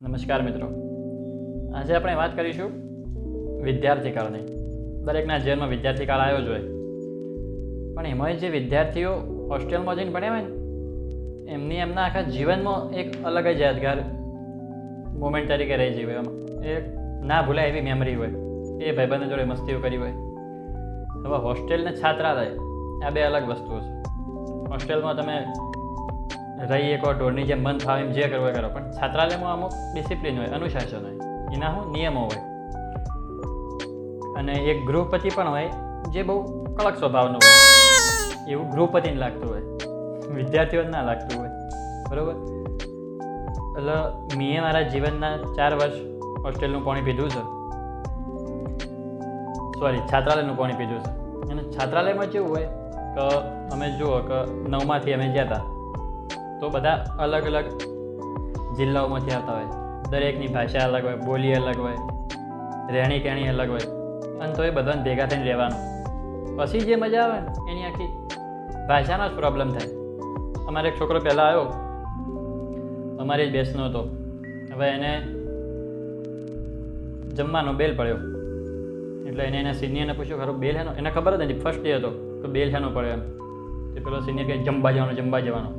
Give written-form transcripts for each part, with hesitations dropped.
નમસ્કાર મિત્રો, આજે આપણે વાત કરીશું વિદ્યાર્થી કાળની. દરેકના જીવનમાં વિદ્યાર્થી કાળ આવ્યો જ હોય, પણ એમાં જે વિદ્યાર્થીઓ હોસ્ટેલમાં જઈને ભણ્યા હોય ને એમના આખા જીવનમાં એક અલગ જ યાદગાર મોમેન્ટ તરીકે રહી જાય. એમાં એક ના ભૂલાય એવી મેમરી હોય, એ ભાઈબંધો જોડે મસ્તીઓ કરી હોય. હવે હોસ્ટેલ ને છાત્રાલય આ બે અલગ વસ્તુઓ છે. હોસ્ટેલમાં તમે રહી એક ઢોરની જેમ મન થાય એમ જે કરવું એ કરો, પણ છાત્રાલયમાં અમુક ડિસિપ્લિન હોય, અનુશાસન હોય, એના શું નિયમો હોય, અને એક ગૃહપતિ પણ હોય જે બહુ કડક સ્વભાવનું હોય. એવું ગૃહપતિને લાગતું હોય, વિદ્યાર્થીઓને ના લાગતું હોય. બરાબર? એટલે મેં મારા જીવનના 4 વર્ષ હોસ્ટેલનું પાણી પીધું છે, છાત્રાલયનું પાણી પીધું છે. અને છાત્રાલયમાં કેવું હોય કે અમે જુઓ કે 9માંથી અમે ગયા હતા તો બધા અલગ અલગ જિલ્લાઓમાંથી આવતા હોય. દરેકની ભાષા અલગ હોય, બોલી અલગ હોય, રહેણી કહેણી અલગ હોય, અને તો એ બધાને ભેગા થઈને રહેવાનું. પછી જે મજા આવે ને એની આખી ભાષાનો જ પ્રોબ્લેમ થાય. અમારે એક છોકરો પહેલાં આવ્યો, અમારી જ બેસનો હતો. હવે એને જમવાનો બેલ પડ્યો, એટલે એને એના સિનિયરને પૂછ્યું ખરું બેલ હેનો? એને ખબર જ નથી, ફર્સ્ટ ડે હતો તો બેલ હેનો પડ્યો એમ. તો પેલો સિનિયર કહે જમવા જવાનું.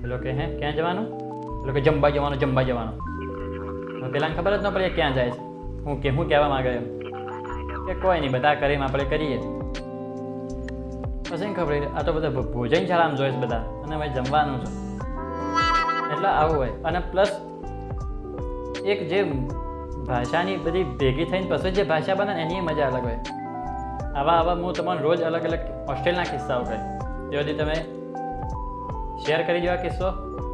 પેલો કે હે ક્યાં જવાનું? પેલો કે જમવા જવાનું. પેલાને ખબર જ ન પડે ક્યાં જાય છે, હું કહેવા માંગે એમ કે કોઈ નહીં, બધા કરીને આપણે કરીએ. પછી ખબર આ તો બધા ભોજનશાળામાં જોઈશ બધા, અને હવે જમવાનું છે. એટલે આવું હોય. અને પ્લસ એક જે ભાષાની બધી ભેગી થઈને પછી જે ભાષા બને એની મજા અલગ હોય. આવા હું તમને રોજ અલગ અલગ હોસ્ટેલના કિસ્સાઓ કહે, તે બધી તમે શેર કરી દેવા કિસ્સો.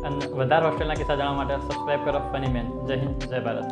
અને વધારે હોસ્ટેલના કિસ્સા જાણવા માટે સબસ્ક્રાઈબ કરો ફની મેન. જય હિન્દ, જય ભારત.